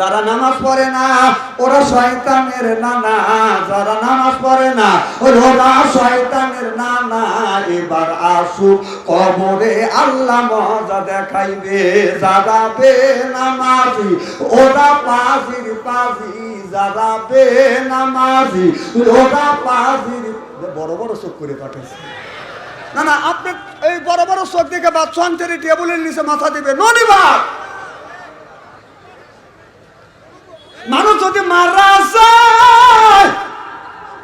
যারা নামাজ পড়ে না ওরা শয়তানের নানা, যারা নামাজ পড়ে না ওরা শয়তানের নানা। এবার আসুক কবরে আল্লাহ মজা দেখাইবে, যারা বেনামাজি ওরা পাজির পাজি, যারা বেনামাজি ওরা পাজির। বড় বড় চোখ করে পাঠাইছে। না না, আপনি এই বড় বড় চোখ দেখে বাচ্চান্তের টেবিলের নিচে মাথা দিবে ননিবাদ। মানুষ যদি মারা যায়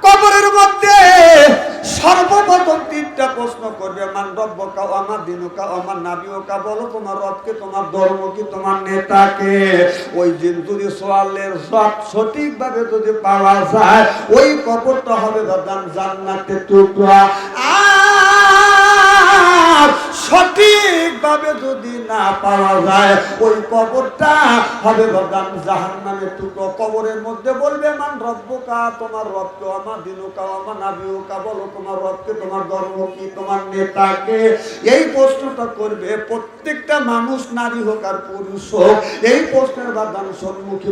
কবরের মধ্যে সর্বপ্রথম তিনটা প্রশ্ন করবে, মান রব্বুকা ওয়া মা দীনুকা ওয়া মান নাবিয়ুকা, বলো তোমার রবকে, তোমার ধর্ম কি, তোমার নেতাকে। ওই দিন যদি সোয়ালের সঠিকভাবে যদি পাওয়া যায় ওই কবরটা হবে জান্নাতের টুকরা। আর সঠিকভাবে যদি না পাওয়া যায় ওই কবরটা হবে জাহান্নামের টুকরো। কবরের মধ্যে বলবে মান রব্বুকা, তোমার রবকে, ওয়া মা দীনুকা ওয়া মা নাবিয়ুকা, বলো তোমার রবকে, তোমার ধর্ম কি, তোমার নেতাকে। এই প্রশ্নটা করবে প্রত্যেকটা মানুষ, নারী হোক আর পুরুষ হোক। এই প্রশ্নের সম্মুখী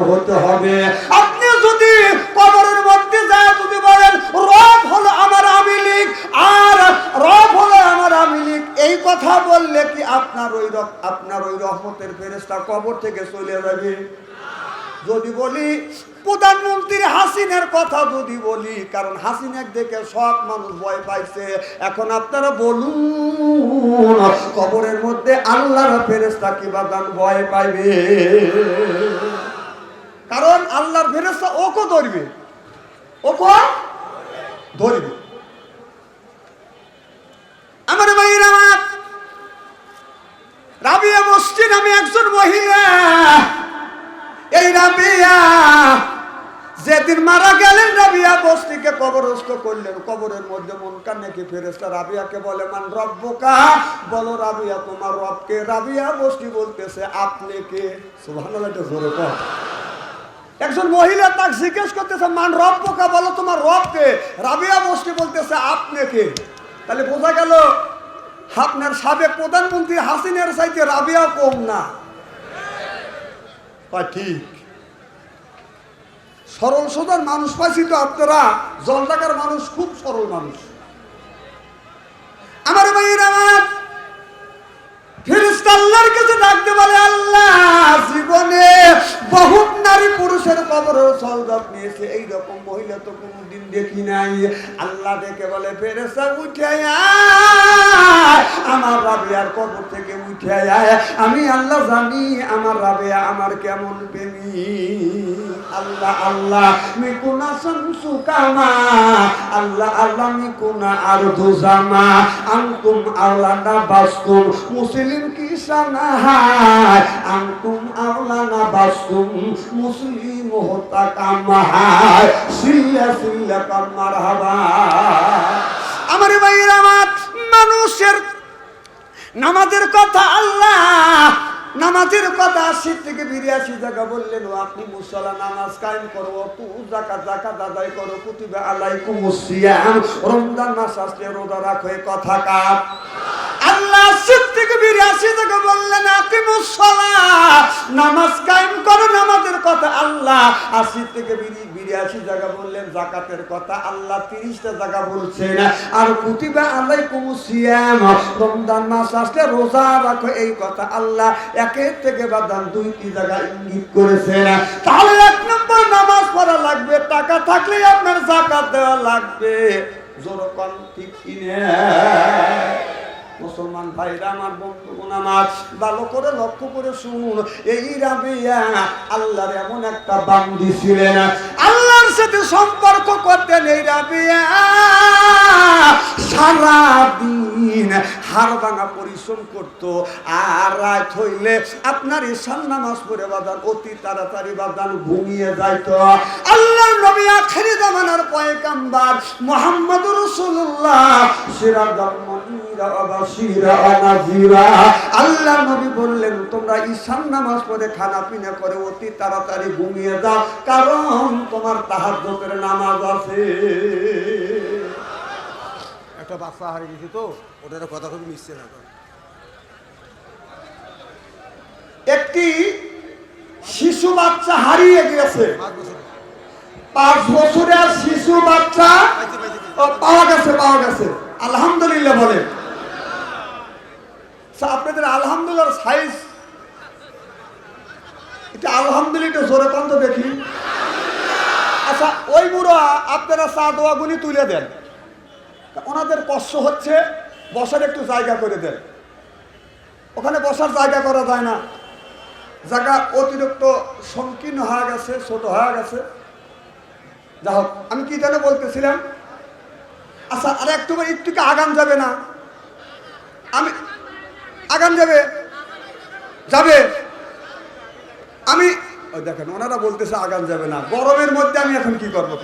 হতে হবে। আপনি যদি কবরের মধ্যে যায় যদি বলেন রব হলো আমার আওয়ামী লীগ আর রব হলো আমার আওয়ামী লীগ, এই কথা বললে কি আপনার ওই রহমতের ফেরেশতা কবর থেকে চলে যাবে? যদি বলি প্রধানমন্ত্রী হাসিনার কথা যদি বলি, কারণ হাসিনাকে দেখে সব মানুষ ভয় পাইছে, এখন আপনারা বলুন কবরের মধ্যে আল্লাহর ফেরেশতা কি বাদান ভয় পাইবে? কারণ আল্লাহর ফেরেশতা ওকে ধরবে, ওকে ধরবে। আমার ভাইয়ের আমার রাবিয়া বস্তি নামে একজন মহিলা, এই রাবিয়া যেদিন মারা গেলেন রাবিয়া বস্তিকে কবরস্থ করলেন। কবরের মধ্যে মুনকার নাকি ফেরেশতা রাবিয়াকে বলে মান রব্বুকা, বলো রাবিয়া তোমার রবকে। রাবিয়া বস্তি বলতেছে আপনি কে? সুবহানাল্লাহ, জোরে কর। একজন মহিলা তাকে জিজ্ঞেস করতেছে মান রব্বুকা, বলো তোমার রবকে। রাবিয়া বস্তি বলতেছে আপনি কে? তাহলে বোঝা গেল আপনার সাবেক প্রধানমন্ত্রী হাসিনার চাইতে রাবিয়া কম না। ঠিক, সরল সোজার মানুষ পাইছি তো আপনারা। জলঢাকার মানুষ খুব সরল মানুষ। আমার ভাইয়ের আমার ফেরেশতা আল্লাহর কাছে ডাকতে বলে আল্লাহ জীবনে বহুত নারী পুরুষের কবরের সওগাত নিয়েছে, এইরকম মহিলা তো কোনোদিন দেখি নাই। আল্লাহ দেখে বলে ফেরেশতা উঠে আয়, আমার রাবিয়ার কবর থেকে উঠে আয়। আমি আল্লাহ জানি আমার রাবিয়া আমার কেমন প্রেমী। আল্লাহ আল্লাহ মিকুনা শামসু কামা, আল্লাহ আল্লাহ মিকুনা আরদু জামা, আনতুম আওলানা বাসতুম মুসলিম কিসানা হায়, আনতুম আওলানা বাসতুম মুসলিম হতা কামা হায়, সিল্লা সিল্লা কাম মারহাবা। আমার ভাইয়েরা আমার মানুষের নামাজের কথা আল্লাহ, নামাজের কথা 80 থেকে 82 জায়গা বললেন। আপনি মুসল্লা নামাজ কায়েম করো, তু যাকাত আদায় করো, কুতিবা আলাইকুমুস সিয়াম, রমজান মাস আসলে রোজা রাখো। এই কথা কার? আল্লাহ 80 থেকে 82 জায়গা বললেন আকিমুস সালাত, নামাজ কায়েম করো। নামাজের কথা আল্লাহ 80 থেকে 82 জায়গা বললেন। যাকাতের কথা আল্লাহ 30টা জায়গা বলছেন। আর কুতিবা আলাইকুমুস সিয়াম, রমজান মাস আসলে রোজা রাখো, এই কথা আল্লাহ 1 থেকে 2টি জায়গা ইঙ্গিত করেছেন। তাহলে 1 নম্বর নামাজ পড়া লাগবে, টাকা থাকলে আপনার যাকাত দেওয়া লাগবে। জোরকন ঠিক কিনা? মুসলমান ভাইরা আমার, বন্ধুগণ আমার, ভালো করে লক্ষ্য করে শুনুন। এই রাবিয়া আল্লাহর এমন একটা বান্দি ছিলেন, আল্লাহর সাথে সম্পর্ক করতেন। এই রাবিয়া সারাদিন হাড় ভাঙা পরিশ্রম করতো। আর রাত হইলে আপনার ঈশান নামাজ পড়ে বাদান অতি তাড়াতাড়ি বাদান ঘুমিয়ে যাইত। আল্লাহর নবী আখিরি জামানার পয়গাম্বর মুহাম্মদুর রাসূলুল্লাহ সিরাজাল মুনীরা ওয়া বাশীরা ওয়া নাযীরা। আল্লাহর নবী বললেন তোমরা ঈশান নামাজ পড়ে খানা পিনা করে অতি তাড়াতাড়ি ঘুমিয়ে যাও, কারণ তোমার তাহাজ্জুদের নামাজ আছে। একটা বাচ্চা হারিয়ে গেছি তো ওটার কথা খুব মিশছে না। একটি শিশু বাচ্চা হারিয়ে গেছে, 5 বছরের শিশু বাচ্চা পাওয়া গেছে। আলহামদুলিল্লাহ বলে। আপনাদের আলহামদুলিল্লাহ সাইজ এটা আলহামদুলিল্লাহ জোরে কন্ত দেখি। আচ্ছা ওই বুড়ো আপনারা চা দোয়া গুলি তুলে দেন, ওনাদের কষ্ট হচ্ছে, বসার একটু জায়গা করে দেন। ওখানে বসার জায়গা করা যায় না, জায়গা অতিরিক্ত সংকীর্ণ হয়ে গেছে, ছোট হয়ে গেছে। যা হোক, আমি কি যেন বলতেছিলাম। আচ্ছা আর একটু আগাম যাবে না? আমি আগাম যাবে আমি ওই দেখেন ওনারা বলতেছে আগাম যাবে না। গরমের মধ্যে আমি এখন কি করবো?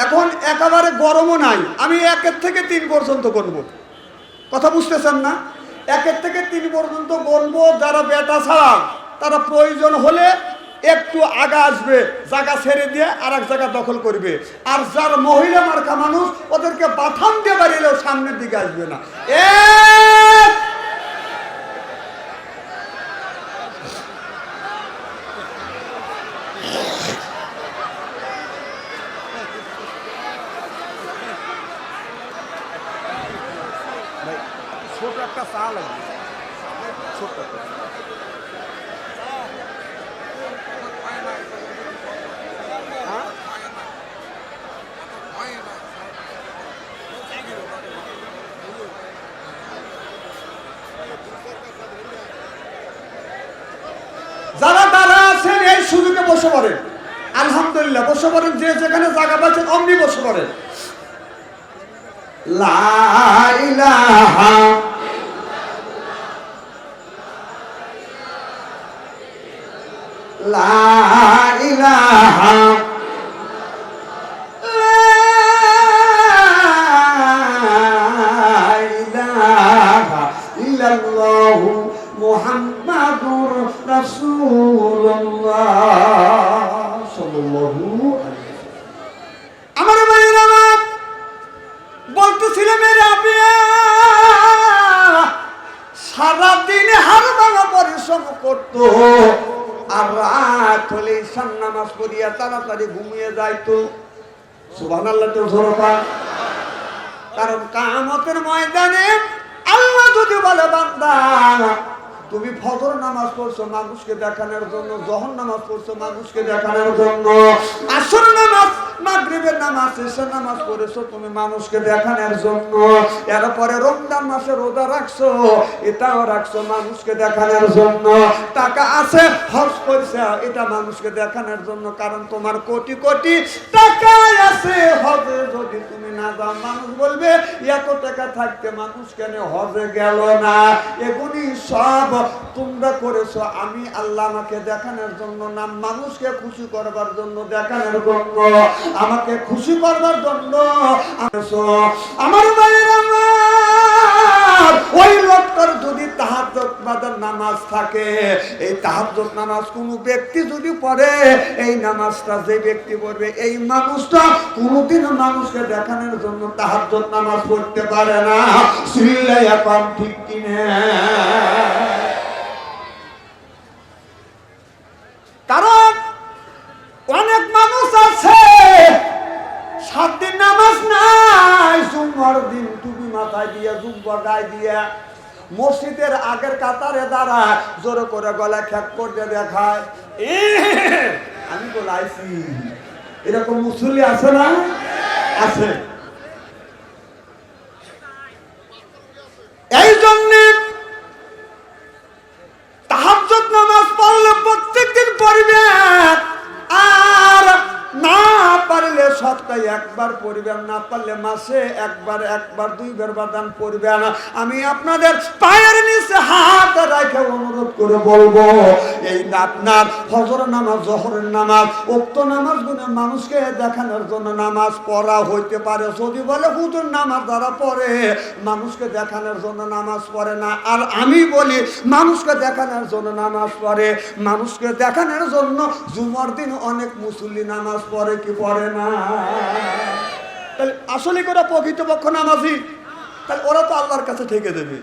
এখন একেবারে গরমও নাই, আমি 1 থেকে 3 পর্যন্ত করব। কথা বুঝতেছেন না? 1 থেকে 3 পর্যন্ত বলবো। যারা বেটা ছাড়া তারা প্রয়োজন হলে একটু আগা আসবে, জায়গা ছেড়ে দিয়ে আর এক জায়গা দখল করবে। আর যার মহিলা মার্কা মানুষ ওদেরকে বাথাম দিয়ে বাড়িলেও সামনের দিকে আসবে না। ছোট একটা চা লাগবে, ছোট যারা তারা আছেন এই সুযোগে বসে পড়েন। আলহামদুলিল্লাহ বসে পড়েন, যে যেখানে জায়গা পাচ্ছেন অমনি বসে পড়েন। লা ইলাহা লা ইলাহা ইল্লাল্লাহু মুহাম্মাদুর রাসূলুল্লাহ সাল্লাল্লাহু আলাইহি ওয়াসাল্লাম। আমার ভাইরা বলতেছিলাম সারাদিন হাড় ভাঙা পরিশ্রম করতো, আর রাত হলে ঈশান নামাজ পড়িয়া তাড়াতাড়ি ঘুমিয়ে যাইতো। সুবহানাল্লাহ তো জোরপা। কারণ কিয়ামতের ময়দানে আল্লাহ যদি বলে বান্দা তুমি ফজর নামাজ পড়ছো মানুষকে দেখানোর জন্য, যোহর নামাজ পড়ছো মানুষকে দেখানোর জন্য, আসর নামাজ মাগরিবের নামাজ এশার নামাজ পড়েছো তুমি মানুষকে দেখানোর জন্য, এরপরে রমজান মাসে রোজা রাখছো এটাও রাখছো মানুষকে দেখানোর জন্য, টাকা আছে হজ করছে এটা মানুষকে দেখানোর জন্য। কারণ তোমার কোটি কোটি টাকা আছে, হজে যদি তুমি না যাও মানুষ বলবে এত টাকা থাকতে মানুষ কেন হজে গেল না। এগুলি সব তোমরা করেছো, আমি আল্লাহ আমাকে দেখানোর জন্য না, মানুষকে খুশি করবার জন্য দেখানোর জন্য, আমাকে খুশি করবার জন্য। আমার ভাইয়েরা ওই লোকটার যদি তাহাজ্জুদ বাদার নামাজ থাকে, এই তাহাজ্জুদ নামাজ কোনো ব্যক্তি যদি পড়ে, এই নামাজটা যে ব্যক্তি পড়বে এই মানুষটা কোনোদিন মানুষকে দেখানোর জন্য তাহাজ্জুদ নামাজ পড়তে পারে না। সিল্লাই এখন ঠিক কিনা? কারণ অনেক মানুষ আছে 7 দিন নামাজ নাই, জুম্মার দিন টুপি মাথায় দিয়ে জুব্বা গায়ে দিয়ে মসজিদের আগের কাতারে দাঁড়ায়, জোরে করে গলা খ্যাক করে দেখায় আমি বলাইছি। এরকম মুসল্লি আছে না? আছে। এই জন্য তাহাজ্জুদ নামাজ পড়লে প্রত্যেকদিন পড়বে, আর না পারলে সপ্তাহে একবার পড়বেন, না পারলে মাসে একবার 2বার বাদান পড়বেন। আমি আপনাদের পায়ের নিচে হাত রেখে অনুরোধ করে বলবো, এই আপনার ফজর নামাজ জোহরের নামাজ উক্ত নামাজগুলো মানুষকে দেখানোর জন্য নামাজ পড়া হইতে পারে। যদি বলে হুজুর নামাজ যারা পড়ে মানুষকে দেখানোর জন্য নামাজ পড়ে না, আর আমি বলি মানুষকে দেখানোর জন্য নামাজ পড়ে। মানুষকে দেখানোর জন্য জুমার দিন অনেক মুসল্লি নামাজ পড়ে কি পড়ে না? তাহলে আসলে ওরা প্রকৃতপক্ষ নামাজি, তাহলে ওরা তো আল্লাহর কাছে ঠেকে দেবে।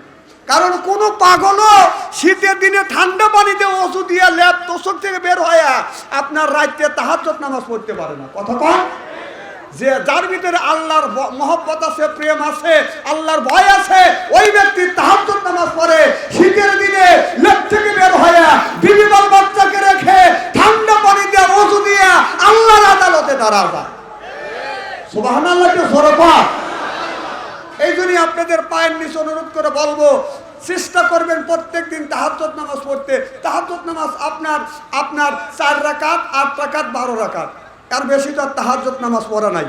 কারণ কোন পাগলও শীতের দিনে ঠান্ডা পানিতে ওষুধ দিয়ে ল্যাব তোষক থেকে বের হয় আপনার রাতে তাহাজ্জুদ নামাজ পড়তে পারে না। কথা কন, যে যার ভিতরে আল্লাহর মহব্বত আছে, প্রেম আছে, আল্লাহর ভয় আছে, ওই ব্যক্তি তাহাজ্জুদ নামাজ পড়ে শীতের দিনে ল্যাব থেকে বের হয় বিবি বাল বাচ্চাকে রেখে ঠান্ডা পানি দিয়ে ওষুধ দিয়ে আল্লাহর আদালতে দাঁড়া যায়। সুবহানাল্লাহ কে সরবা। এই জন্যই আপনাদের পায়ের নিচে অনুরোধ করে বলবো, চেষ্টা করবেন প্রত্যেকদিন তাহাজ্জুদ নামাজ পড়তে। তাহাজ্জুদ নামাজ আপনার 4 রাকাত, 8 রাকাত, 12 রাকাত, আর বেশি তো তাহাজ্জুদ নামাজ পড়া নাই।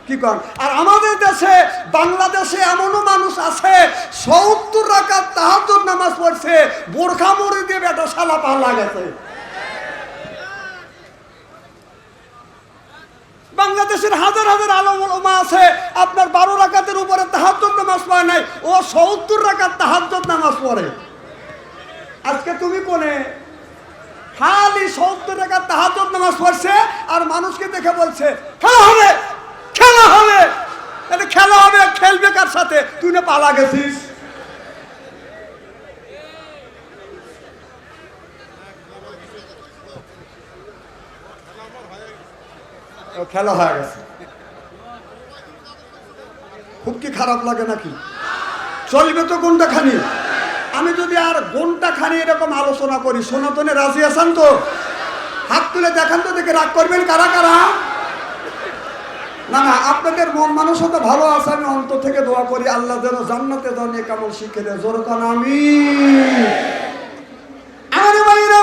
কি কন? আর আমাদের দেশে বাংলাদেশে এমনও মানুষ আছে 70 রাকাত তাহাজ্জুদ নামাজ পড়ছে, বোরখা মুড়ি দিয়ে বেটা শালা পাল্লা গেছে। বাংলাদেশের হাজার হাজার আলেম ওলামা আছে আপনার 12 রাকাতের উপরে তাহাজ্জুদ নামাজ পড়ে নাই, ও 70 রাকাত তাহাজ্জুদ নামাজ পড়ে। আজকে তুমি কোনে খালি 70 রাকাত তাহাজ্জুদ নামাজ পড়ছে আর মানুষকে দেখে বলছে খেলা হবে, খেলা হবে। এটা খেলা হবে, খেলবে কার সাথে? তুই না পালা গেছিস। খেলা হয়ে গেছে। খুব কি খারাপ লাগে নাকি? চলবে তো ঘন্টা খানি। আমি যদি আর ঘন্টা খানি এরকম আলোচনা করি, সনাতনে রাজি আছেন তো? হাত তুলে দেখান তো, দেখে রাগ করবেন কারা কারা? না না, আপনাদের মন মানসিকতা ভালো আছে, আমি অন্তর থেকে দোয়া করি আল্লাহ যেন জান্নাতে জানিয়ে কেমন শিখে দেয়। জোর কান আমিন। আরে ভাইরা,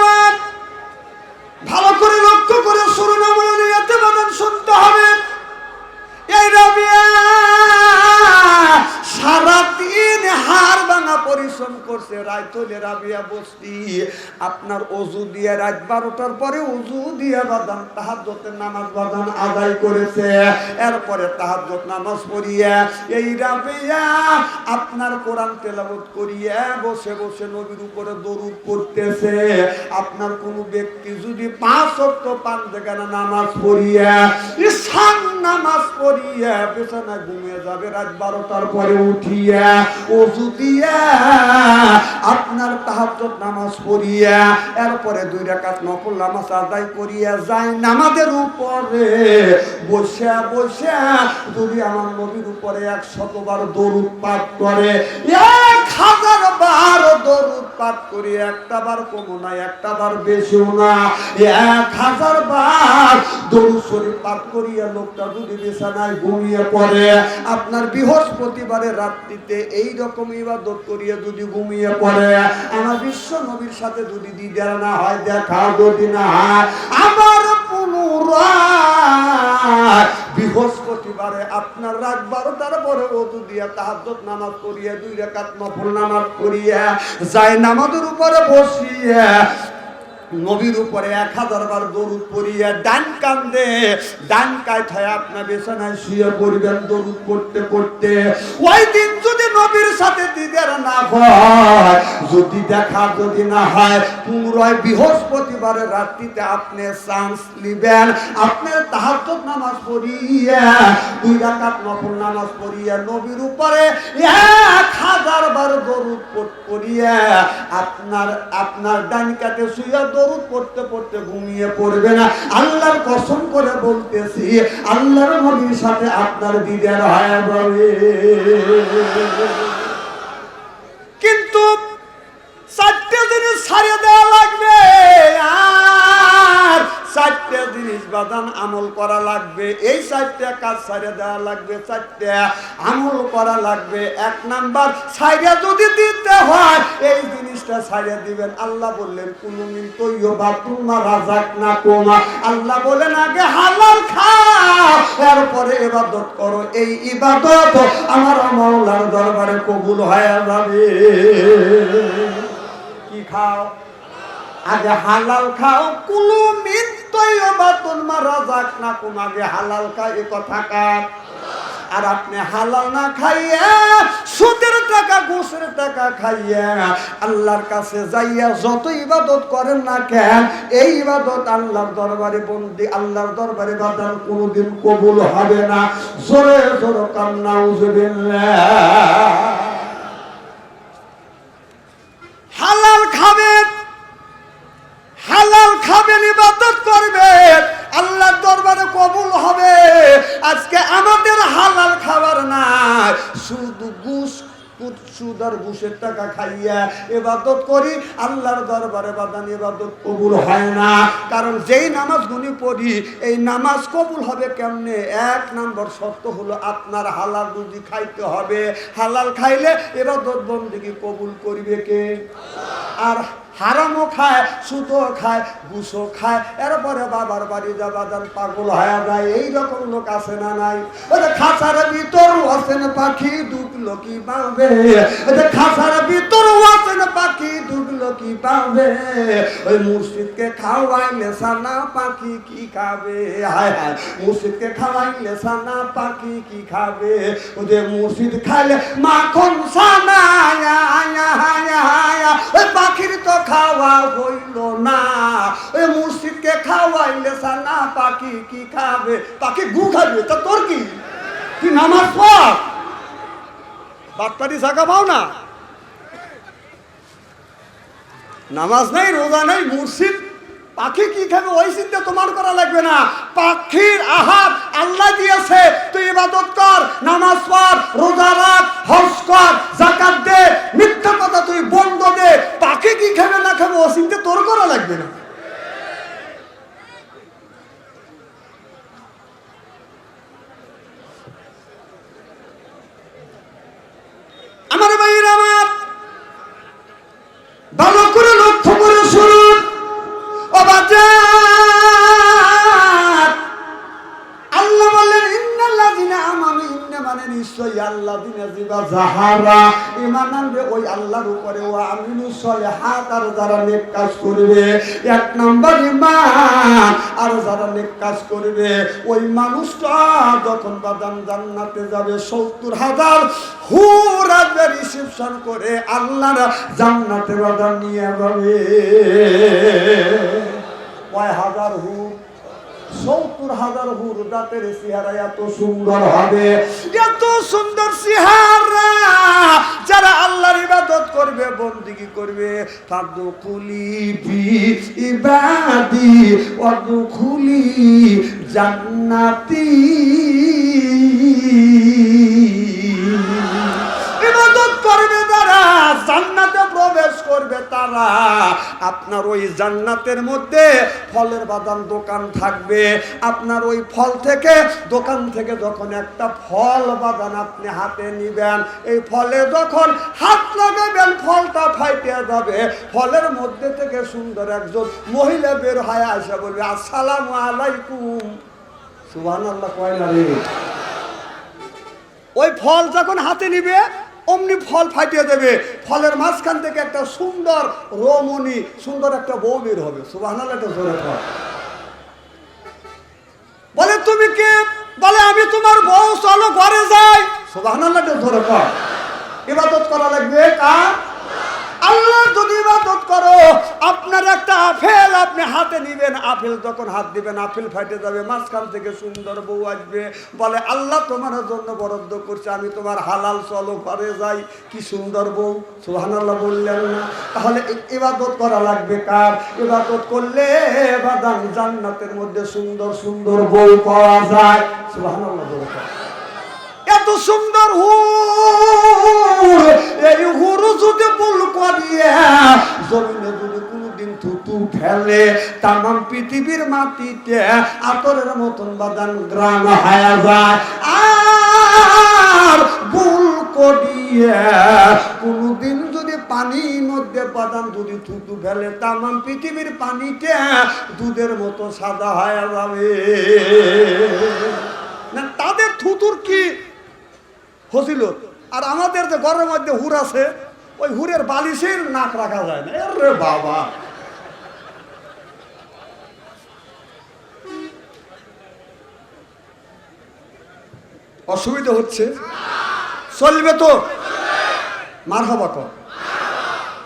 ভালো করে লক্ষ্য করে শুনুন, আমার নিয়তে বাদান শুনতে হবে। এই রাবিয়া সারাদিন হাড় ভাঙা পরিশ্রম করছে, রাত হলে রাবিয়া বসতি আপনার অজু দিয়ে রাত 12টার পরে অজু দিয়ে বাদান তাহাজ্জুদের নামাজ বাদান আদায় করেছে। এরপরে তাহাজ্জুদ নামাজ পড়িয়ে এই রাবিয়া আপনার কোরআন তেলাওয়াত করিয়ে বসে বসে নবীর উপরে দরুদ পড়তেছে। আপনার কোন ব্যক্তি যদি 5 ওয়াক্ত 5 জায়গায় নামাজ পড়িয়ে ঈশান নামাজ পড়িয়ে বিছানায় ঘুমিয়ে যাবে, রাত 12টার পরে উঠিয়া ওযু দিয়া আপনার তাহাজ্জুদ নামাজ পড়িয়া এরপরে 2 রাকাত নফল নামাজ আদায় করিয়া যায় নামাজের উপরে বসে বসে যদি আমার নবীর উপরে 100 বার দরুদ পাঠ করে, 1000 বার দরুদ পাঠ করি, একটা বার কম না, একটা বার বেশিও না, 1000 বার দরুদ শরীফ পাঠ করিয়া লোকটা যদি বিছানায় ঘুমিয়ে পড়ে, আপনার বৃহস্পতিবারের রাত্রিতে এই রকম ইবাদত করিয়া যদি ঘুমিয়ে পড়ে, আমার বিশ্ব নবীর সাথে যদি দিদার না হয়, দেখা যদি না হয়, আমার পুনরায় বৃহস্পতিবারে আপনার রাত 12টার পরে ওযু দিয়া তাহাজ্জুদ নামাজ পড়িয়া 2 রাকাত নফল নামাজ পড়িয়া যায় নামাজের উপরে বসিয়া নবীর উপরে 1000 বার দরুদ পড়িয়া ডান কান্দে ডান কায় থয়ে আপনার বিছানায় শুয়ে পড়বেন দরুদ পড়তে পড়তে। ওই দিন যদি নবীর সাথে দিদার না হয়, যদি দেখা যদি না হয়, পুরোই বৃহস্পতিবারের রাত্রিতে আপনি চান্স নেবেন, আপনার তাহাজ্জুদ নামাজ পড়িয়া 2 রাকাত নফল নামাজ পড়িয়া নবীর উপরে 1000 বার দরুদ পড়িয়া আপনার ডান কাতে শুয়ে দরুদ পড়তে পড়তে ঘুমিয়ে পড়বে না। আল্লাহর কসম করে বলতেছি, আল্লাহর নবীর সাথে আপনার দিদার হয়ে যাবে। কিন্তু 4টে জিনিস ছাড়িয়ে দেওয়া লাগবে, আর 4টে জিনিস বাদান আমল করা লাগবে। এই 4টে কাজ ছাড়িয়ে দেওয়া লাগবে, 4টে আমল করা লাগবে। 1 নাম্বার, ছাড়িয়ে যদি দিতে হয় এই জিনিসটা ছাড়িয়ে দিবেন। আল্লাহ বললেন কুলুমিন তৈয়বাতুন মা রাযাকনাকুম, আল্লাহ বলেন আগে হালাল খাও, এরপরে ইবাদত করো। এই ইবাদত আমার মাওলার দরবারে কবুল হয়ে যাবে। কি খাও? আগে হালাল খাও। কুলু মিন তৈয়বাতুন মা রাযাকনাকুম, আগে হালাল খাও, এই কথা কার? আর আপনি হালাল না খাইয়া সুদের টাকা ঘুষের টাকা খাইয়া আল্লাহর কাছে যাইয়া যত ইবাদত করেন না কেন, এই ইবাদত আল্লাহর দরবারে বন্দি, আল্লাহর দরবারে বাদান কোনোদিন কবুল হবে না। জোরে জোরে কান্না নাউজুবিল্লাহ। হালাল খাবেন, হালাল খাবেন, ইবাদত করবেন, আল্লাহর দরবারে কবুল হবে। আজকে আমাদের হালাল খাবার নাই, শুধু সুদ আর ঘুষের টাকা খাইয়া ইবাদত করি, আল্লাহর দরবারে বাদান ইবাদত কবুল হয় না। কারণ যেই নামাজ গুনি পড়ি, এই নামাজ কবুল হবে কেমনে? 1 নম্বর শর্ত হলো আপনার হালাল রুজি খাইতে হবে। হালাল খাইলে ইবাদত বন্দেগী কবুল করবে কে? আর হারামও খায়, সুদও খায়, ঘুষও খায়, এরপরে বাবার বাড়ি যাবাদান পাগল হয়ে যায়। এইরকম লোক আছে না নাই? ওদের খাঁচার ভিতর আছেন পাখি, ডুবলো কি পাবে? ওদের খাঁচার ভিতর আছেন পাখি, ডুবলো কি পাবে? ওই মুর্শিদকে খাওয়াইলে সানা পাখি কি খাবে? হায় হায়, মুর্শিদকে খাওয়াইলে সানা পাখি কি খাবে? ওদের মুর্শিদ খাইলে মাখন সানা, ওই পাখির তো খাওয়া হইল না। ওই মুর্শিদকে খাওয়াইলে সানা পাখি কি খাবে? পাখি গু খাবে। তা তোর কি? তুই নামাজ পড়, বাটপাটি জায়গা পাও না, নামাজ নাই, রোজা নাই, মুর্শিদ পাখি কি খাবে ওই চিন্তা তোমার করা লাগবে না। পাখির আহার আল্লাহ দিয়েছে, তুই ইবাদত কর, নামাজ পড়, রোজা রাখ, হজ কর, যাকাত দে, মিথ্যা কথা তুই বন্ধ দে। পাখি কি খাবে না খাবে ও চিন্তা তোর করা লাগবে না। আমার ভাইয়েরা আমার, ভালো করে লক্ষ্য করে শুনুন। ও বাজার, আল্লাহ বললেন ইন্নাল্লাযিনা আমানু, ইন্না মানে নিশ্চয়ই আল্লাযিনা জিবা যাহারা ঈমান আনবে ওই আল্লাহর উপরে, ওয়া আমিলুস সলিহাত, আর যারা নেক কাজ করবে। 1 নাম্বার ঈমান, আর যারা নেক কাজ করবে, ওই মানুষটা যখন বাদান জান্নাতে যাবে 70,000 হুর আসবে রিসেপশন করে, আল্লাহর জান্নাতে বাদান নিয়ে যাবে। কয় হাজার হুর? 70,000 হুর। দাঁতের চেহারা এত সুন্দর হবে, এত সুন্দর চেহারা। যারা আল্লাহর ইবাদত করবে, বন্দেগী করবে, ফাদখুলি ফি ইবাদি ওয়াদখুলি জান্নাতি। ইবাদত করবে যারা, জান্নাতে প্রবেশ করবে তারা। আপনার ওই জান্নাতের মধ্যে ফলের বাদাম দোকান থাকবে। আপনার ওই ফল থেকে, দোকান থেকে যখন একটা ফল বাদাম আপনি হাতে নিবেন, এই ফলে যখন হাত লাগাবেন ফলটা ফাইটে যাবে। ফলের মধ্যে থেকে সুন্দর একজন মহিলা বের হয়ে আসে, বলবে আসসালামু আলাইকুম। সুবহানাল্লাহ কয় না রে? ওই ফল যখন হাতে নিবে অমনি ফল ফাটিয়ে দেবে। ফলের মাঝখান থেকে একটা সুন্দর রমণী, সুন্দর একটা বউ বের হবে। সুবহানাল্লাহ জোরে কর। বলে তুমি কে? বলে আমি তোমার বউ, চলো ঘরে যাই। সুবহানাল্লাহ জোরে কর। ইবাদত করা লাগবে কার? আল্লাহ। যদি ইবাদত করো, আপনার একটা আপেল আপনি হাতে নিবেন, আপেল যখন হাত দিবেন আপেল ফাটে যাবে, মাঝখান থেকে সুন্দর বউ আসবে, বলে আল্লাহ তোমার জন্য বরাদ্দ করছে, আমি তোমার হালাল, চলো ঘরে যাই। কি সুন্দর বউ। সুবহানাল্লাহ বললেন না? তাহলে ইবাদত করা লাগবে কার? ইবাদত করলে বাদান জান্নাতের মধ্যে সুন্দর সুন্দর বউ পাওয়া যায়। সুবহানাল্লাহ বললেন। এত সুন্দর হুর, এই হুর যদি ভুল করিয়ে জমিনে যদি কোনদিন থুতু ফেলে, তামাম পৃথিবীর মাটিতে আতরের মতন বাদান গ্রাম হয়ে যায়। আর ভুল করিয়ে কোনদিন যদি পানির মধ্যে বাদান যদি থুতু ফেলে, তামাম পৃথিবীর পানিতে দুধের মতো সাদা হয়ে যাবে। না, তাদের থুতুর কি ফজিলত। আর আমাদের যে ঘরের মধ্যে হুর আছে, ওই হুরের বালিশের নাক রাখা যায় না। আরে বাবা, অসুবিধা হচ্ছে? চলবে তো? মারহাবা কর।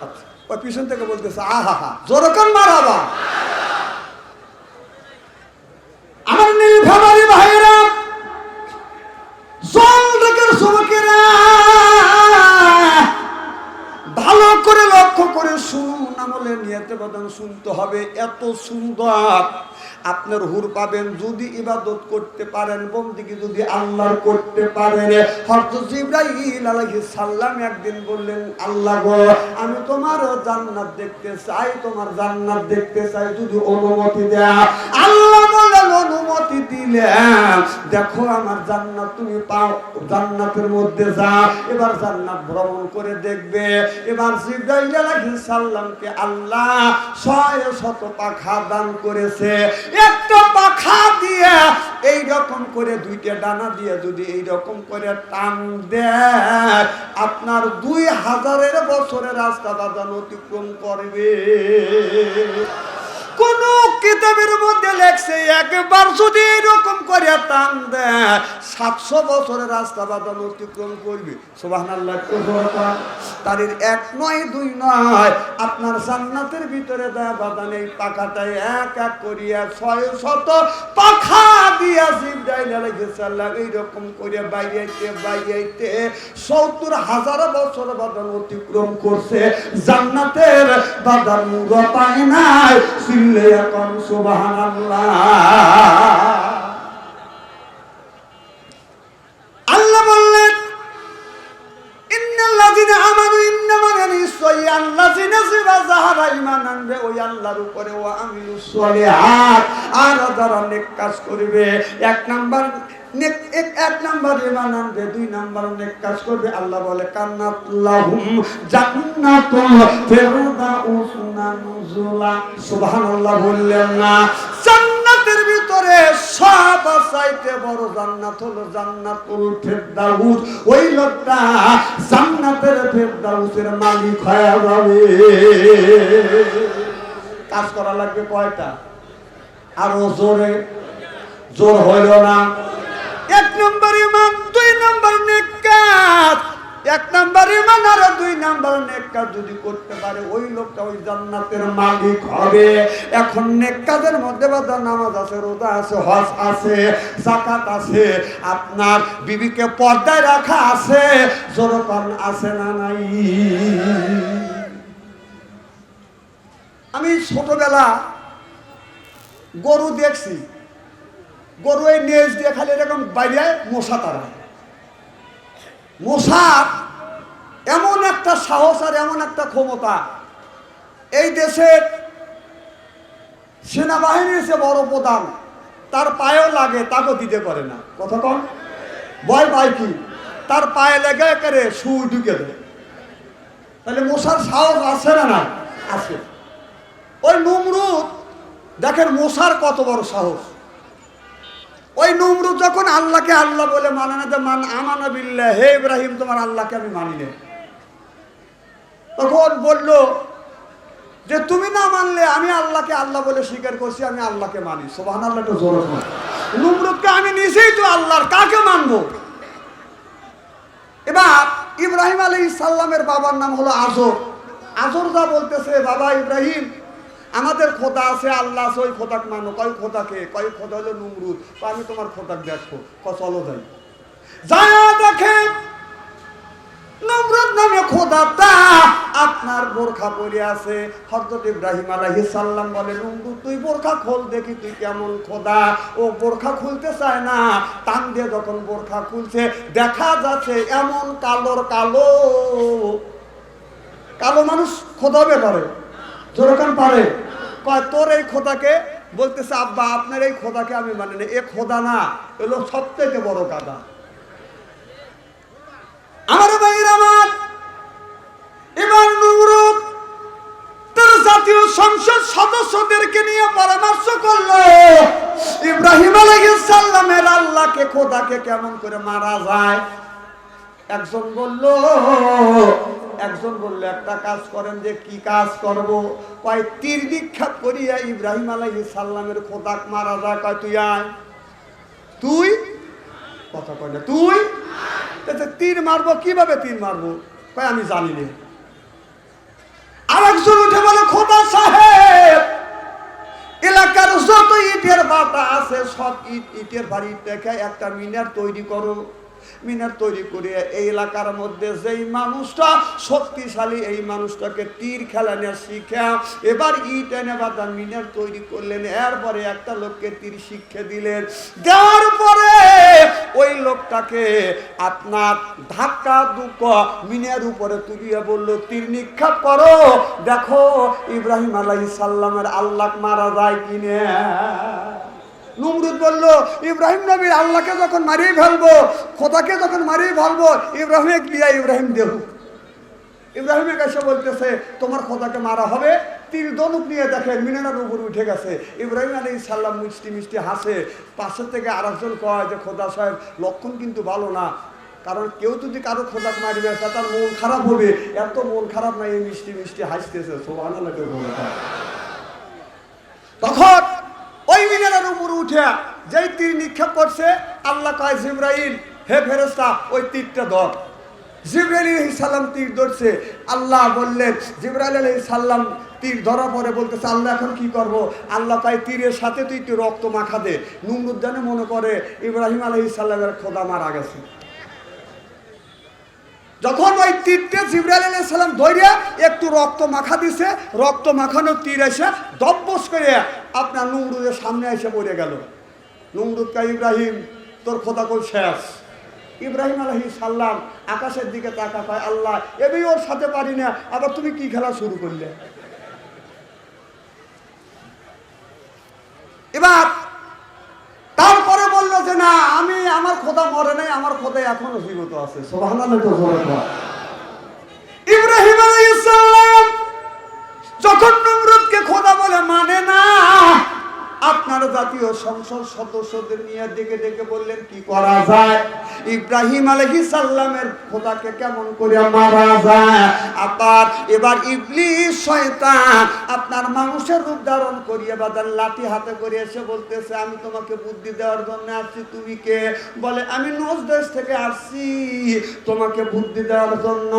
আচ্ছা, ওই পিছন থেকে বলতেছে আহা হা, জোরকান মারহাবা। আমার নীল ভাবারি ভাইয়েরা, ভালো করে লক্ষ্য করে বাদান শুনতে হবে। এত সুন্দর আপনার হুর পাবেন যদি ইবাদত করতে পারেন, বন্দেগী যদি আল্লাহর করতে পারেন। হযরত জিবরাইল আলাইহিস সালাম একদিন বললেন, আল্লাহ গো, আমি তোমার জান্নাত দেখতে চাই, তোমার জান্নাত দেখতে চাই, যদি অনুমতি দাও। আল্লাহ বললেন, অনুমতি দিলেন, দেখো আমার জান্নাত তুমি পাও, জান্নাতের মধ্যে যাও, এবার জান্নাত ভ্রমণ করে দেখবে। এবার জিবরাইল আলাইহিস সালামকে আল্লাহ 600 পাখা দান করেছে। একটা পাখা দিয়ে এই রকম করে, দুইটা ডানা দিয়ে যদি এই রকম করে টান দেয়, আপনার 2000 বছরের রাস্তা বাদান অতিক্রম করবে। কোন কিতাবের মধ্যে লেখছে একবার যদি এরকম করে টান দেয় 700 বছরের রাস্তা বাদান অতিক্রম করবে। সুবহানাল্লাহ। তার এক নয়, দুই নয়, আপনার জান্নাতের ভিতরে দেয়া বাদান এই পাখাটাই এক এক করিয়া 600 পাখা দিয়া জিবরাইল আলাইহিস সালাম এইরকম করে বাইয়াইতে বাইয়াইতে 70,000 বছর বাদান অতিক্রম করছে, জান্নাতের বাদান মুগ পায় নাই। এখন সুবহানাল্লাহ। আল্লাহ বললেন, ইন্নাল্লাযিনা আমানু, ইন্নামা নিশ্চয়ই আল্লাযিনা যাহারা ঈমান আনবে ওই আল্লাহর উপরে, ওয়া আমিলুস সলিহাত, আর যারা নেক কাজ করবে। এক নাম্বার ঈমান আনবে, 2 নাম্বার নেক কাজ করবে। আল্লাহ বলে, কান্নাত লাহুম জান্নাতুল ফিরদাউস নুজুলা। সুবহানাল্লাহ বললেন না? জান্নাতের ভিতরে সবচাইতে বড় জান্নাত হলো জান্নাতুল ফিরদাউস। ওই লোকটা জান্নাতের ফিরদাউসের মালিক হয়ে যাবে। কাজ করা লাগবে কয়টা? আরো জোরে, জোর হইল না? 1 নম্বর ঈমান, 2 নম্বর নেক কাজ। 1 নম্বর ঈমান আর 2 নম্বর নেক কাজ যদি করতে পারে ওই লোকটা ওই জান্নাতের মালিক হবে। এখন নেক কাজের মধ্যে বাদা নামাজ আছে, রোজা আছে, হজ আছে, যাকাত আছে, আপনার বিবিকে পর্দায় রাখা আছে, জোরকন আছে না নাই? আমি ছোটবেলা গরু দেখছি, গরু এই নেজ দিয়ে খালি এরকম বাইরে মশা তাড়ায়। মশার এমন একটা সাহস আর এমন একটা ক্ষমতা, এই দেশের সেনাবাহিনীর সে বড় প্রধান, তার পায়েও লাগে, তাকেও দিতে পারে না। কথা কন, ভয় পায় কি? তার পায়ে লেগে করে সুই ঢুকে দেয়। তাহলে মশার সাহস আছে না? না আছে। ওই নমরুদ দেখেন মশার কত বড় সাহস। ওই নমরুদ যখন আল্লাহকে আল্লাহ বলে মানে না, যে মান আমানা বিল্লাহ, হে ইব্রাহিম তোমার আল্লাহকে আমি মানি না, তখন বলল যে তুমি না মানলে আমি আল্লাহকে আল্লাহ বলে স্বীকার করছি, আমি আল্লাহকে মানি। সুবহানাল্লাহ। তো জোরে বল। নমরুদকে আমি নিজেই তো আল্লাহর, কাকে মানবো? এবার ইব্রাহিম আলাইহিস সালামের বাবার নাম হলো আজর। আজর যা বলতেছে, বাবা ইব্রাহিম আমাদের খোদা আছে, আল্লাহ আছে, ওই খোদাক মানো। কয় খোদাকে? কয় খোদা হলো নমরুদ। আমি তোমার খোদাক দেখো। চলো যাই। যায় দেখে নমরুদ নামে খোদাটা আপনার বোরখা পরে আছে। হযরত ইব্রাহিম আলাইহিস সালাম বলে, নমরুদ তুই বোরখা খোল দেখি, তুই কেমন খোদা। ও বোরখা খুলতে চায় না। টান দিয়ে যখন বোরখা খুলছে দেখা যাচ্ছে এমন কালোর কালো। কালো মানুষ খোদা হবে পারে? যেরকম পারে। কয় তোর এই খোদাকে? বলতেছে আব্বা আপনার এই খোদাকে আমি মানি না, এ খোদা না, এলো সবথেকে বড় কাদা। আমার ভাইরা আমার, এবার নমরুদ তার জাতীয় সংসদ সদস্যদেরকে নিয়ে পরামর্শ করলো ইব্রাহিম আলাইহিস সালামের আল্লাহকে, খোদাকে কেমন করে মারা যায়। একজন বলল একটা কাজ করেন। যে কি কাজ করব? কয় তীর নিক্ষেপ করিয়া ইব্রাহিম আলাইহিস সালামের খোদাক মারা যায়। কয় তুই আয়। তুই কথা কয় না, তুই তীর মারবো। কিভাবে তীর মারবো? কয় আমি জানি না। আর একজন উঠে বলে, খোদা সাহেব এলাকার যত ইটের বাটা আছে সব ইটের বাড়ি থেকে একটা মিনার তৈরি করো। মিনার তৈরি করে এই এলাকার মধ্যে যেই মানুষটা শক্তিশালী এই মানুষটাকে তীর খেলানো শিখা এবার ইট এনে বাদান মিনার তৈরি করলেন। এরপরে একটা লোককে তীর শিক্ষা দিলেন। দেওয়ার পরে ওই লোকটাকে আপনার ধাক্কা দুঃখ মিনার উপরে তুলিয়ে বলল, তীর নিক্ষেপ করো, দেখো ইব্রাহিম আলাইহিস সালামের আল্লাহ মারা যায় কিনা। নমরুদ বলল, ইব্রাহিম নবীর আল্লাহকে যখন মারিয়ে ফেলবো, খোদাকে যখন মারিয়ে ফেলবো, ইব্রাহিম দিয়া ইব্রাহিম দেহ। ইব্রাহিমের কাছে বলতেছে তোমার খোদাকে মারা হবে। তীর ধনুক নিয়ে দেখেন মিনারের উপর উঠে গেছে। ইব্রাহিম আলাইহিস সালাম মিষ্টি মিষ্টি হাসে। পাশে থেকে আরেকজন কয় যে খোদা সাহেব লক্ষণ কিন্তু ভালো না, কারণ কেউ যদি কারো খোদাকে মারিবে তার মন খারাপ হবে। এত মন খারাপ না, এই মিষ্টি মিষ্টি হাসতেছে। সুবহানাল্লাহ। তখন ওই মিনারের উপর উঠে যেই তীর নিক্ষেপ করছে, আল্লাহ কয় জিবরাইল, হে ফেরেশতা ওই তীরটা ধর। জিবরাইল আলাইহিস সালাম তীর ধরছে। আল্লাহ বললেন, জিবরাইল আলাইহিস সালাম তীর ধরার পরে বলতেছে আল্লাহ এখন কি করব। আল্লাহ কয় তীরের সাথে তুই একটু রক্ত মাখা দে। নমরুদ জানে মনে করে ইব্রাহিম আলাইহিস সালামের খোদা মারা গেছে। যখন ওই তীরটা জিবরাইল আলাইহিস সালাম ধইরা একটু রক্ত মাখা দিছে, রক্ত মাখানো তীর এসে দব্বস করে আপনার নমরুদের সামনে এসে পড়ে গেল। নমরুদ কয় ইব্রাহিম তোর খোদা কল শেষ। ইব্রাহিম আলাইহিস সালাম আকাশের দিকে তাকা কয় আল্লাহ এবি ওর সাথে পারি না, আবার তুমি কি খেলা শুরু করলে। এবার তারপরে বলল যে না, আমি আমার খোদা মরে নাই, আমার খোদা এখনো জীবিত আছে। সুবহানাল্লাহ। ইব্রাহিম আলাইহিস সালাম যখন নমরুদকে খোদা বলে মানে না, আপনার জাতীয় সংসদ সদস্যদের নিয়ে ডেকে ডেকে বললেন কি করা যায়, ইব্রাহিম আলাইহিস সালামের খোদাকে কেমন করে মারা যায়। আবার এবার ইবলিস শয়তান আপনার মানুষের রূপ ধারণ করিয়ে বাদান লাঠি হাতে করে এসে বলতেছে আমি তোমাকে বুদ্ধি দেওয়ার জন্য আসছি। তুমি কে? বলে আমি নজ দেশ থেকে আসছি তোমাকে বুদ্ধি দেওয়ার জন্য।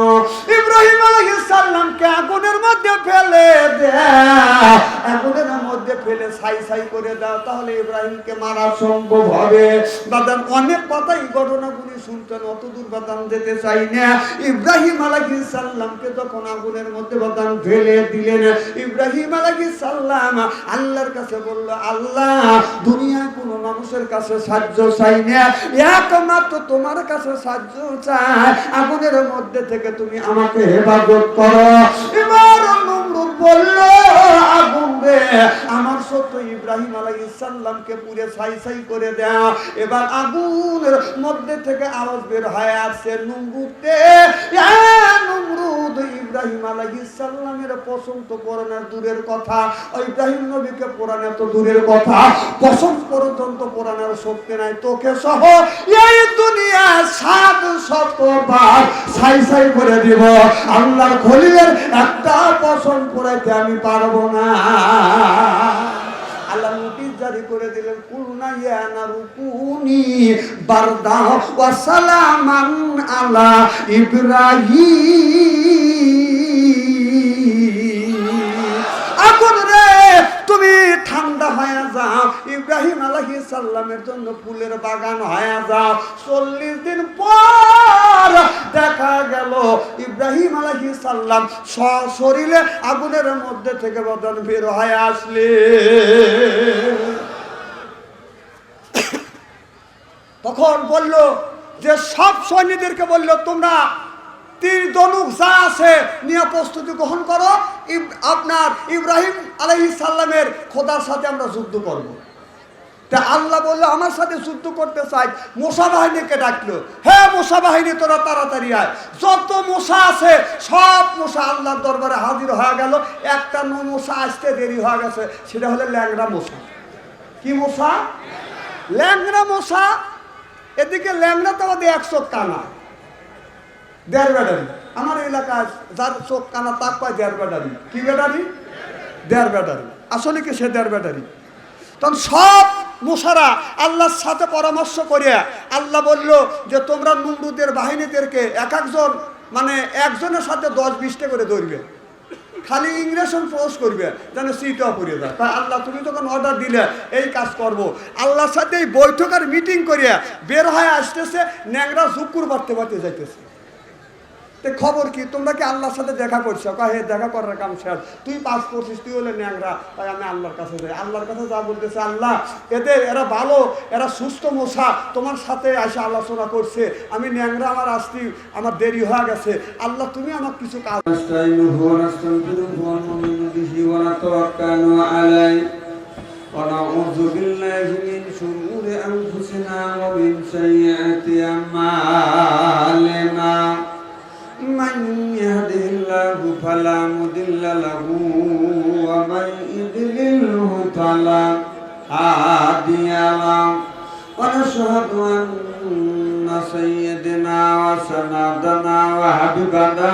ইব্রাহিম আলাইহিস সালামকে আগুনের মধ্যে ফেলে দেয়, আগুনের মধ্যে ফেলে ছাই ছাই করে দাও, তাহলে ইব্রাহিমকে মারা সম্ভব হবে। বাদান অনেক কথাই ঘটনাগুলি শুনতেন, অত দূর বাদান যেতে চাই না। ইব্রাহিম আলাইহিস সালামকে যখন আগুনের মধ্যে বাদান ফেলে দিলেন, ইব্রাহিম আলাইহিস সালাম আল্লাহর কাছে বলল আল্লাহ দুনিয়ায় কোনো মানুষের কাছে সাহায্য চাই না, একমাত্র তোমার কাছে সাহায্য চাই, আগুনের মধ্যে থেকে তুমি আমাকে হেফাজত করো। এবার নমরুদ বলল আগুন রে আমার সত্য ইব্রাহিম আলাইহিস সালামকে পুরে ছাই ছাই করে দাও। এবার আগুনের মধ্যে থেকে আওয়াজ বের হয়ে আসছে নমরুদে, ইয়া নমরুদ ইব্রাহিম আলাইহিস সালামের পছন্দ পরানো দূরের কথা, ইব্রাহিম নবীকে পরানো তো দূরের কথা, পছন্দ পর্যন্ত পরানোর শক্তি নাই, তোকে সহ এই দুনিয়া 700বার ছাই ছাই করে দিব, আল্লাহর খলিলের একটা পছন্দ পরাইতে আমি পারবো না। আল্লাহ নোটিশ জারি করে দিলেন কুলনা ইয়া নারুকুনি বারদা ওয়া সালামান আলা ইব্রাহিম। আগুন রে তুমি ঠান্ডা হয়ে যাও, ইব্রাহিম আলাইহিস সালামের জন্য ফুলের বাগান হয়ে যাও। 40 দিন পর দেখা গেল ইব্রাহিম আলাইহিস সালাম সশরীরে আগুনের মধ্যে থেকে বদন বের হয়ে আসলে। তখন বলল যে সব সৈন্যদেরকে বলল তোমরা তীর ধনুক যা আছে নিয়ে প্রস্তুতি গ্রহণ করো, আপনার ইব্রাহিম আলাইহিস সালামের খোদার সাথে আমরা যুদ্ধ করব। তা আল্লাহ বললো আমার সাথে যুদ্ধ করতে চাই, মশা বাহিনীকে ডাকলো, হ্যাঁ মশা বাহিনী তোরা তাড়াতাড়ি আয়। যত মশা আছে সব মশা আল্লাহর দরবারে হাজির হয়ে গেল। একটা মশা আসতে দেরি হয়ে গেছে, সেটা হলো ল্যাংড়া মশা। কি মশা? ল্যাংড়া মশা। এদিকে ল্যাংড়া তো আমাদের 1 চোখ কানা, 1.5 ব্যাটারি। আমার এলাকায় যার চোখ কানা তার পায় 1.5 ব্যাটারি। কি ব্যাটারি? 1.5 ব্যাটারি। আসলে কি সে 1.5 ব্যাটারি? তখন সব মশারা আল্লাহর সাথে পরামর্শ করে আল্লাহ বলল যে তোমরা নমরুদের বাহিনীদেরকে এক একজন মানে একজনের সাথে 10-20টা করে ধরবে। খালি ইংরেশন পোস্ট করবে যেন সিটও পড়ে যায়। তাই আল্লাহ তুমি যখন অর্ডার দিলে এই কাজ করব, আল্লাহর সাথে এই বৈঠক আর মিটিং করিয়া বের হয়ে আসতেছে, ন্যাংরা জুকুর বাড়তে বাড়তে যাইতেছে। তো খবর কি, তোমরা কি আল্লাহর সাথে দেখা করছো? হে দেখা করার কাম শেষ, তুই পাস করছিস, তুই হলে ন্যাংরা, তাই আমি আল্লাহর কাছে যাই। আল্লাহর কাছে যা বলতেছে, আল্লাহ এরা ভালো, এরা সুস্থ মশা, তোমার সাথে এসে আলোচনা করছে, আমি ন্যাংরা, আমার আসতে আমার দেরি হয়ে গেছে, আল্লাহ তুমি আমার কিছু কাজ। ونعوذ بالله من شرور أنفسنا ومن سيئات أعمالنا من يهده الله فلا مضل له ومن يضلله فلا هادي له ونشهد أن سيدنا وسندنا وحبيبنا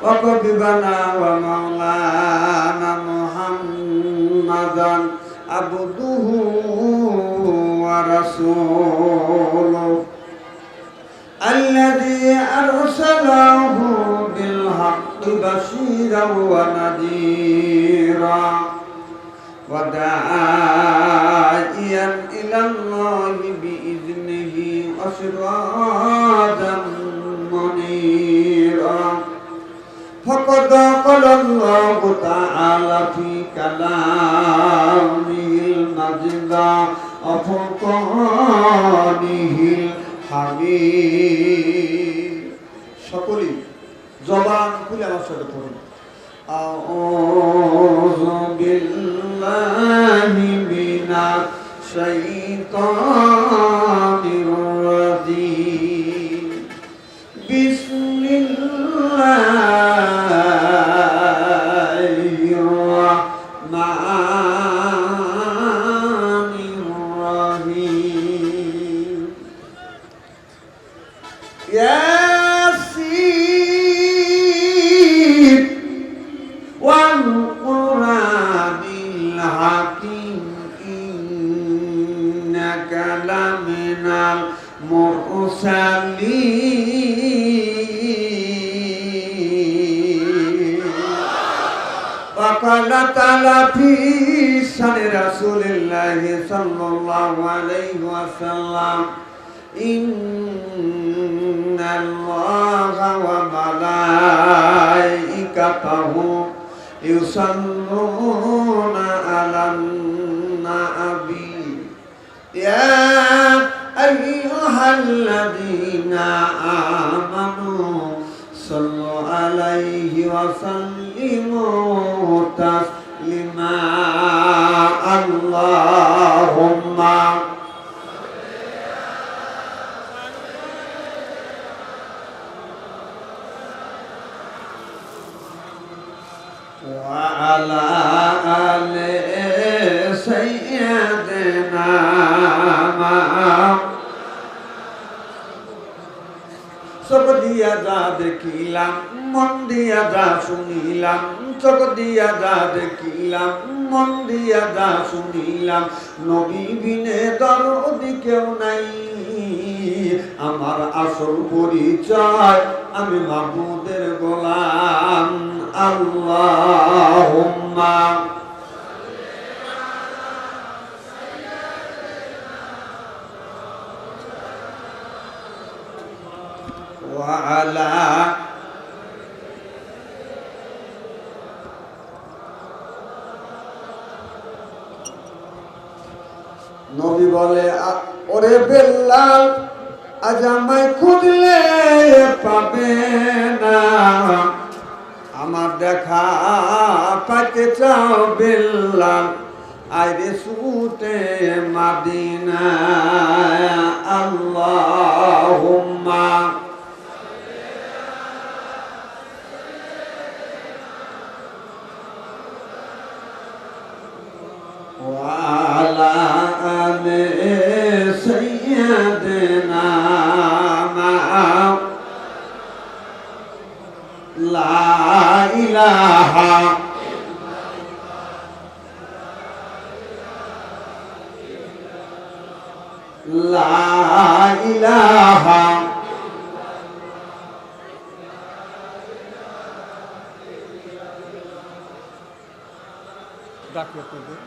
وقربنا ومولانا محمدا عبده ورسوله الذي أرسله بالحق بشيرا ونذيرا وداعيا إلى الله بإذنه وسراجا منيرا فقد قال الله تعالى في كلامه المجيد وفرقانه الحميد সকলেই জবান খুলে আমার সাথে পড়ুন। আউযু বিল্লাহি মিনাশ শাইতানির রাজিম বিসমিল্লাহির রাহমানির রাহিম ইয়াসিন ওয়াল কুরআনিল হাকীম ইন্নাকা লামিনাল মুরসালিন وقال تعالى في شأن رسول الله صلى الله عليه وسلم إن الله وملائكته يصلون على النبي يا أيها الذين آمنوا صلوا عليه وسلموا تسليما اللهم وعلى آل سيدنا চোখ দিয়া যা দেখিলাম, মন দিয়া যা শুনিলাম, চোখ দিয়া যা দেখিলাম, মন দিয়া যা শুনিলাম, নবী বিনে দরদি কেউ নাই। আমার আসল পরিচয় আমি মাহমুদের গোলাম। আল্লাহুম্মা وعلى নবী বলে, ওরে বেল্লাল আজ আমায় খুঁজলে পাবে না, আমার দেখা পাইতে চাও বেল্লাল আইরে সুতে মাদিনা। আল্লাহুম্মা وعلى آل سيدنا لا إله لا إله কি আপনাদের?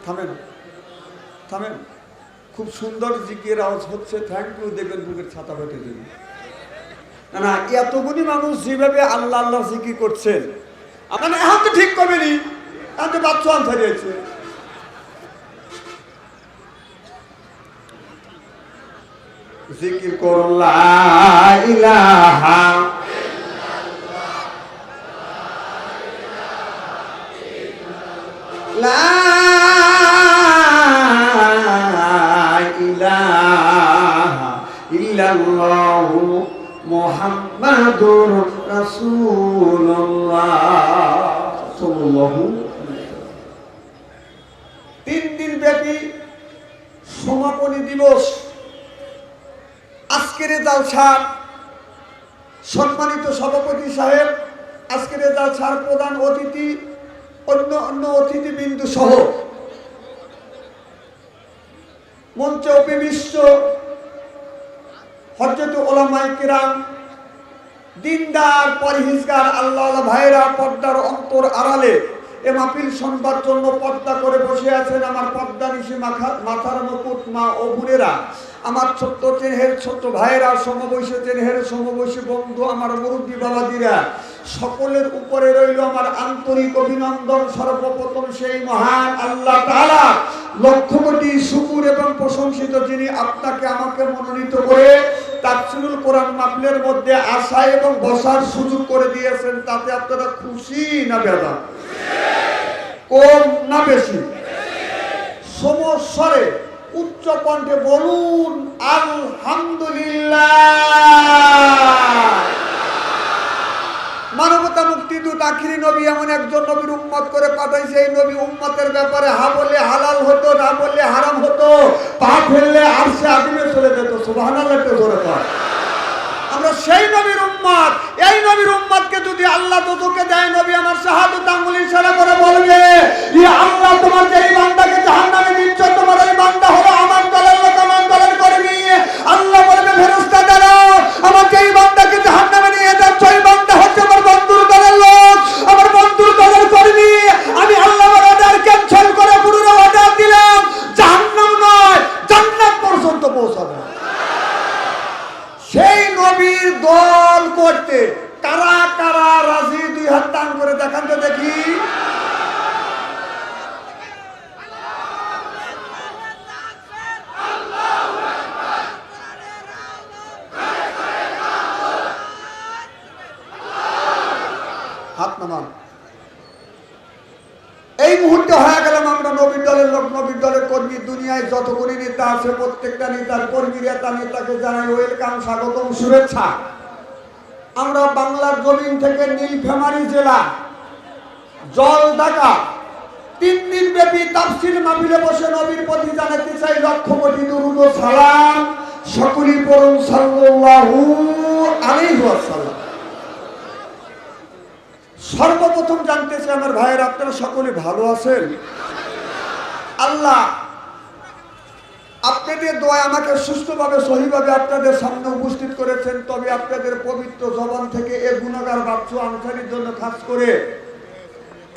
থামেন থামেন, খুব সুন্দর জিকির আওয়াজ হচ্ছে, থ্যাংক ইউ। দেখবেন বুকের ছাতা বেঁধে দিন। না না, এতগুলি মানুষ যেভাবে আল্লাহ আল্লাহ জিকির করছেন, আপনারা এখন তো ঠিক করবেনি, এখন তো বাচ্চা আনতে দিয়েছে। জিকির করুন লা ইলাহা লা ইলাহা ইল্লাল্লাহু মুহাম্মাদুর রাসূলুল্লাহ সাল্লাল্লাহু আলাইহি ওয়াসাল্লাম। 3 দিন ব্যাপী সমাপনী দিবস। আজকের জালসার সম্মানিত সভাপতি সাহেব, আজকের জালসার প্রধান অতিথি, অন্য অন্য অতিথিবৃন্দ সহ মঞ্চে উপবিষ্ট হযরত উলামায়ে কিরাম, দিনদার পরহেজগার আল্লাহ ভাইরা, পর্দার অন্তর আড়ালে এ মাহফিল শুনবার জন্য পর্দা করে বসে আছেন আমার পর্দা নিশি মাথার মুকুট মা ও বোনেরা, আমার ছোট্ট চেনহের ছোট্ট ভাইরা, সমবয়সী চেনহের সমবয়সী বন্ধু, আমার মুরব্বী বাবাজিরা, সকলের উপরে রইল আমার আন্তরিক অভিনন্দন। সর্বপ্রথম সেই মহান আল্লাহ তাআলা লক্ষ কোটি শুকর এবং প্রশংসিত, যিনি আপনাকে আমাকে মনোনীত করে তাফসীরুল কোরআন মাহফিলের মধ্যে আসা এবং বসার সুযোগ করে দিয়েছেন। তাতে আপনারা খুশি না বেদা? কম না বেশি? সমস্বরে উচ্চ কণ্ঠে বলুন আলহামদুলিল্লাহ। মানবতা মুক্তি দূত আখিরি নবী এমন একজন নবীর উম্মত করে পাঠাইছে, এই নবী উম্মতের ব্যাপারে হা বললে হালাল হতো, না বললে হারাম হতো, পা ফেললে আরশে আযিমে চলে যেত। সুবহানাল্লাহ তে জোরে কর। আমরা সেই নবীর উম্মত। এই নবীর উম্মতকে যদি আল্লাহ দোজখে দেয়, নবী আমার শাহাদাত আঙ্গুল ইশারা করে বলবে, ইয়া আল্লাহ, তোমার যেই বান্দাকে জাহান্নামে দিচ্ছ, তোমার এই বান্দা হলো আমার দলের লোক, আমার দলের কর্মী। আল্লাহ বলবে, ফেরেশতা দাঁড়াও, আমার যেই বান্দাকে জাহান্নামে নিয়ে যাচ্ছ, এই বান্দা হচ্ছে আমার বন্ধুর দলের লোক, আমার বন্ধুর দলের কর্মী। আমি আল্লাহর অর্ডার ক্যান্সেল করে পুরো অর্ডার দিলাম, জাহান্নাম নয় জান্নাত পর্যন্ত পৌঁছাবে। সেই নবীর দল করতে কারা কারা রাজি? 2 হাত টান করে দেখান তো দেখি। হাত নামান। এই মুহূর্তে হয়ে গেলাম আমরা নবীর দলের লোক, নবীর দলের কর্মী। দুনিয়ায় যতগুলি নেতা আছে প্রত্যেকটা নেতার কর্মীরা তা নেতাকে জানাই ওয়েলকাম, স্বাগতম, শুভেচ্ছা। আমরা বাংলার জমিন থেকে নীলফামারী জেলা জলঢাকা 3 দিন ব্যাপী তাফসীর মাহফিলে বসে নবীর প্রতি জানাতে চাই লক্ষ কোটি দরুদ ও সালাম। সকলেই পড়ুন সাল্লাল্লাহু আলাইহি ওয়াসাল্লাম। সর্বপ্রথম জানতে চাই আমার ভাইয়ের, আপনারা সকলে ভালো আছেন? আল্লাহ আপনাদের দোয়া আমাকে সুস্থভাবে সহিভাবে আপনাদের সামনে উপস্থিত করেছেন। তবে আপনাদের পবিত্র জবান থেকে এ গুনাহগার বাচ্চা আনসারির জন্য খাস করে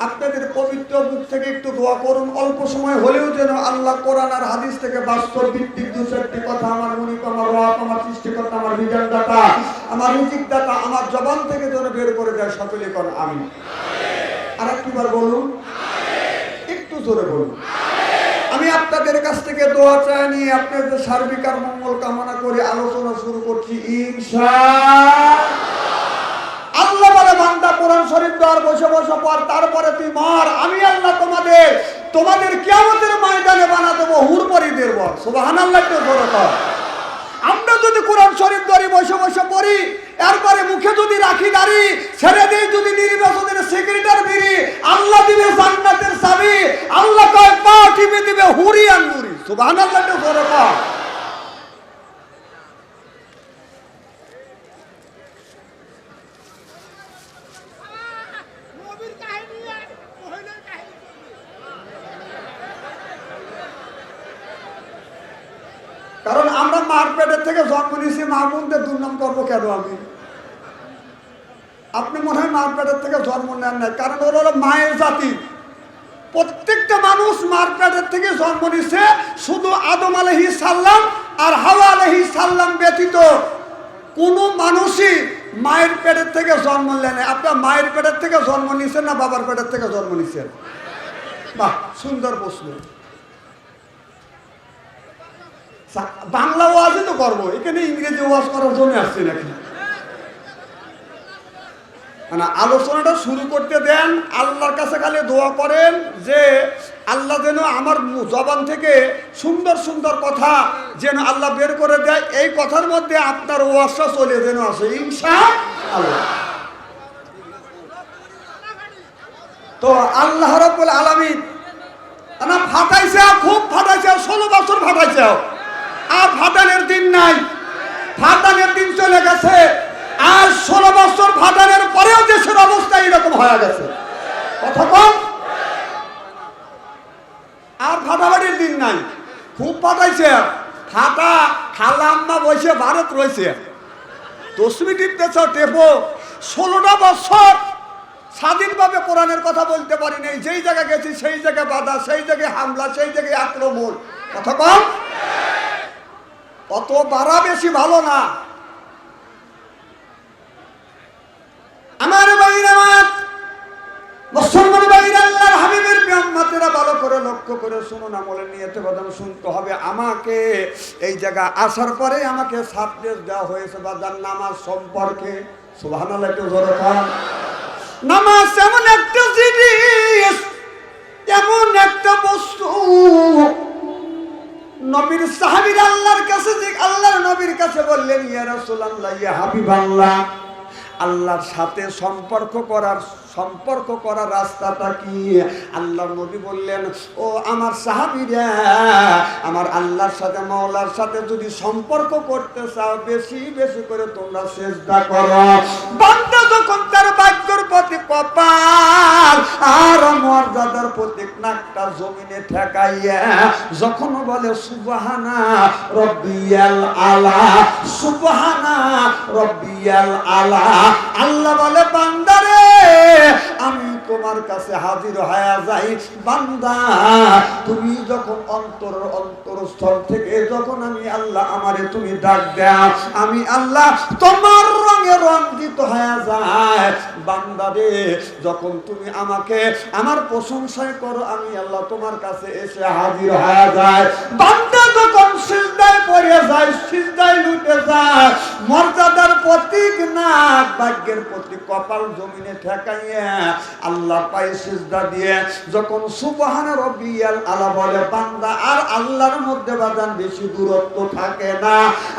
আপনাদের পবিত্র মুখ থেকে একটু দোয়া করুন। অল্প সময় হলেও যেন আল্লাহ কোরআন আর হাদিস থেকে বাস্তব ভিত্তিক 2-4টি কথা আমার মুনিব, আমার রব, আমার সৃষ্টিকর্তা, আমার বিধানদাতা, আমার রিজিকদাতা আমার জবান থেকে যেন বের করে দেয়। সকলে করেন আমিন। আর একবার বলুন, একটু জোরে বলুন। আমি আপনাদের কাছ থেকে দোয়া চাই নিয়ে আপনাদের সার্বিক আর মঙ্গল কামনা করে আলোচনা শুরু করছি ইনশাআল্লাহ। আল্লাহ বলে, বান্দা কোরআন শরীফ দেওয়ার বসে বসে পর, তারপরে তুই মার, আমি আল্লাহ তোমাদের কিয়ামতের ময়দানে বানা দেবো হুরপরিদের বল। সুবহানাল্লাহ তে জোরে কর। আমরা যদি কোরআন শরীফ ধরে বসে বসে পড়ি, এরপরে মুখে যদি রাখি দাড়ি, ছেড়ে দিয়ে যদি নির্বাচনের সেক্রেটারি বিড়ি, আল্লাহ দিবে জান্নাতের চাবি। আল্লাহ কয় পা টিপে দিবে হুরি আর নুরি। সুবহানাল্লাহ তে জোরে কর। কারণ আমরা মার পেটের থেকে জন্ম নিয়েছি, মা বোনদের দুর্নাম করবো কেন? আমি আপনি মনে হয় মার পেটের থেকে জন্ম নেন নাই, কারণ ওরা হলো মায়ের জাতি। প্রত্যেকটা মানুষ মার পেটের থেকে জন্ম নিছে, শুধু আদম আলাইহিস সালাম আর হাওয়া আলাইহিস সালাম ব্যতীত কোনো মানুষই মায়ের পেটের থেকে জন্ম নেন নাই। আপনার মায়ের পেটের থেকে জন্ম নিছেন না বাবার পেটের থেকে জন্ম নিছেন? বাহ, সুন্দর প্রশ্ন। বাংলা ওয়াজই তো করবো, এখানে ইংরেজি ওয়াজ করার জন্য আসছে নাকি? মানে আলোচনাটা শুরু করতে দেন, আল্লাহর কাছে খালি দোয়া করেন যে আল্লাহ যেন আমার জবান থেকে সুন্দর সুন্দর কথা যেন আল্লাহ বের করে দেয়, এই কথার মধ্যে আপনার ওয়াজটা চলে যেন আসে ইনশাআল্লাহ। তো আল্লাহ রাব্বুল আলামিন না ফাটাইছে, খুব ফাটাইছে, 16 বছর ফাটাইছে, আর ফাটানোর দিন নাই, ফাটানোর দিন চলে গেছে। আর 16 বছর ফাটানোর পরেও দেশের অবস্থা এরকম হয়ে গেছে, কথা কম। আর ফাটাফাটির দিন নাই, খুব ফাটাইছে। ফাটা খালাম্মা বসে ভারত রয়েছে, তসবি টিপতেছ টেপো। 16টা বছর স্বাধীনভাবে কোরআনের কথা বলতে পারি নাই, যেই জায়গায় গেছি সেই জায়গায় বাধা, সেই জায়গায় হামলা, সেই জায়গায় আক্রমণ, কথা কম। অত বাড়া বেশি ভালো না। আমার ভাইরা, মুসলমান ভাইরা, আল্লাহর হাবিবের উম্মতেরা ভালো করে লক্ষ্য করে শুনুন, আমলের নিয়তে বাদাম শুনতে হবে। আমাকে এই জায়গা আসার পরে আমাকে সাবজেক্ট দেওয়া হয়েছে বাদান নামাজ সম্পর্কে। সুবহানাল্লাহ, একটু জোরে বলুন। নামাজ এমন একটা জিনিস, এমন একটা বস্তু, নবীর সাহাবীরা আল্লাহর কাছে, আল্লাহর নবীর কাছে বললেন, ইয়া রাসূলুল্লাহ, ইয়া হাবিবাল্লাহ, আল্লাহর সাথে সম্পর্ক করার রাস্তাটা কি? আল্লাহর নবী বললেন, ও আমার সাহাবীরা, আমার আল্লাহর সাথে, মাওলার সাথে যদি সম্পর্ক করতে চাও, বেশি বেশি করে তোমরা সিজদা করো। বান্দা যখন তার ভাগ্যের প্রতি কপাল আর মর্যাদার প্রতি নাকটা জমিনে ঠেকাইয়া যখন বলে সুবহানা রব্বিয়াল আলা, সুবহানা রব্বিয়াল আলা, আল্লাহ বলে বান্দারে আমি তোমার কাছে হাজির হয়ে যাই। বান্দা তুমি যখন অন্তরস্থল থেকে যখন আমি আল্লাহ আমারে তুমি ডাক দাও, আমি আল্লাহ তোমার রঙে রঞ্জিত হয়ে যায়। বান্দারে যখন তুমি আমাকে আমার প্রশংসায় করো, আমি আল্লাহ তোমার কাছে এসে হাজির হয়ে যায়। বান্দা যখন সিজদায় পড়ে যায়, সিজদায় লুটে যায়, মর্যাদার প্রতীক না ভাগ্যের প্রতি কপাল জমিনে ঠেকাইয়া আল্লাহ পায়ে সিজদা দিয়ে যখন সুবহানা রব্বিয়াল আলা বলে, বান্দা আর আল্লাহর মধ্যে বাদান বেশি দূরত্ব থাকে না।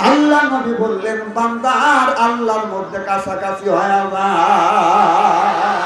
আল্লাহ নবী বললেন, বান্দা আর আল্লাহর মধ্যে কাছাকাছি হয়ে যায়।